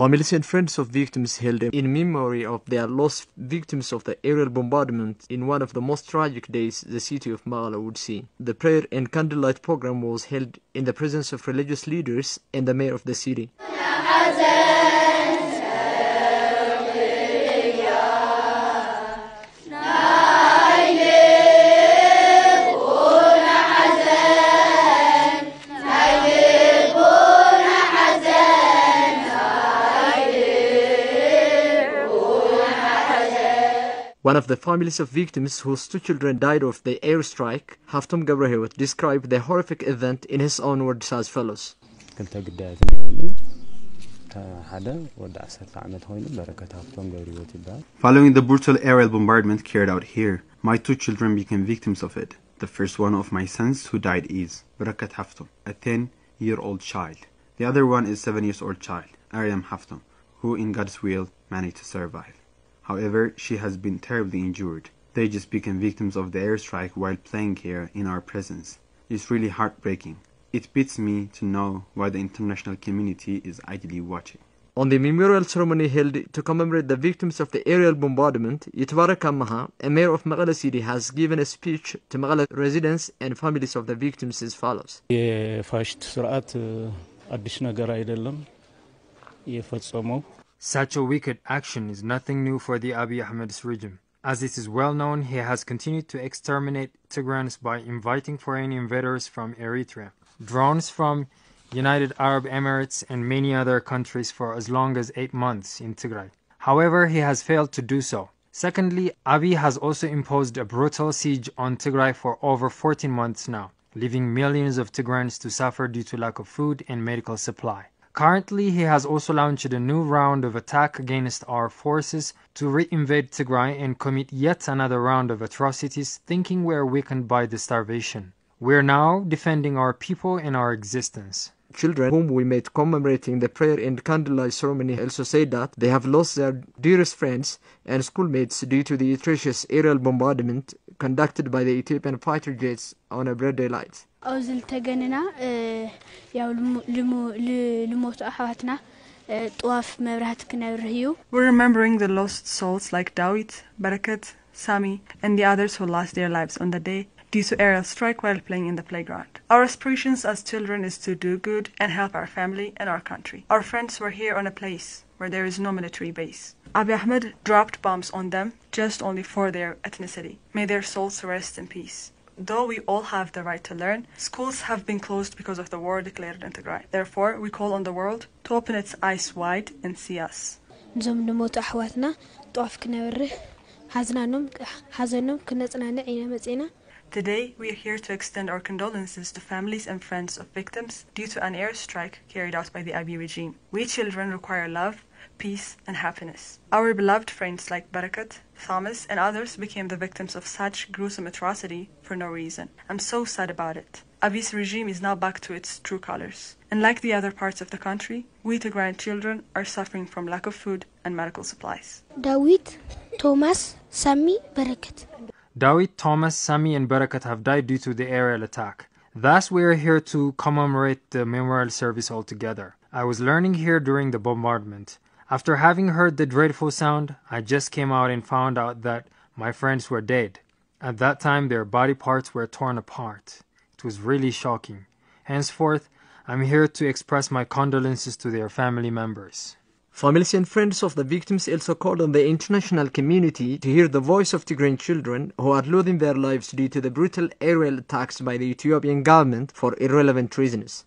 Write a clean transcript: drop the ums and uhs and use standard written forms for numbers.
Families and friends of victims held in memory of their lost victims of the aerial bombardment in one of the most tragic days the city of Magala would see. The prayer and candlelight program was held in the presence of religious leaders and the mayor of the city. One of the families of victims whose 2 children died of the airstrike, Haftum Gabrahewat, described the horrific event in his own words as follows. Following the brutal aerial bombardment carried out here, my 2 children became victims of it. The first one of my sons who died is Barakat Haftum, a 10-year-old child. The other one is 7-year-old child, Aryam Haftum, who in God's will managed to survive. However, she has been terribly injured. They just became victims of the airstrike while playing here in our presence. It's really heartbreaking. It beats me to know why the international community is idly watching. On the memorial ceremony held to commemorate the victims of the aerial bombardment, Yitbarak Maha, a mayor of Magala City, has given a speech to Magala residents and families of the victims as follows. Such a wicked action is nothing new for the Abiy Ahmed's regime. As it is well known, he has continued to exterminate Tigrans by inviting foreign invaders from Eritrea, drones from United Arab Emirates and many other countries for as long as 8 months in Tigray. However, he has failed to do so. Secondly, Abiy has also imposed a brutal siege on Tigray for over 14 months now, leaving millions of Tigrans to suffer due to lack of food and medical supply. Currently, he has also launched a new round of attack against our forces to re-invade Tigray and commit yet another round of atrocities, thinking we are weakened by the starvation. We are now defending our people and our existence. Children whom we met commemorating the prayer and candlelight ceremony also said that they have lost their dearest friends and schoolmates due to the atrocious aerial bombardment conducted by the Ethiopian fighter jets on a broad daylight. We're remembering the lost souls like Dawit, Barakat, Sami, and the others who lost their lives on the day due to aerial strike while playing in the playground. Our aspirations as children is to do good and help our family and our country. Our friends were here on a place where there is no military base. Abiy Ahmed dropped bombs on them just only for their ethnicity. May their souls rest in peace. Though we all have the right to learn, schools have been closed because of the war declared in Tigray. Therefore, we call on the world to open its eyes wide and see us. Today, we are here to extend our condolences to families and friends of victims due to an airstrike carried out by the Abiy regime. We children require love, peace, and happiness. Our beloved friends like Barakat, Thomas, and others became the victims of such gruesome atrocity for no reason. I'm so sad about it. Abiy's regime is now back to its true colors. And like the other parts of the country, we Tigrayan children are suffering from lack of food and medical supplies. Dawit, Thomas, Sami, Barakat. Dawit, Thomas, Sami, and Barakat have died due to the aerial attack. Thus, we are here to commemorate the memorial service altogether. I was learning here during the bombardment. After having heard the dreadful sound, I just came out and found out that my friends were dead. At that time, their body parts were torn apart. It was really shocking. Henceforth, I'm here to express my condolences to their family members. Families and friends of the victims also called on the international community to hear the voice of Tigrayan children who are losing their lives due to the brutal aerial attacks by the Ethiopian government for irrelevant reasons.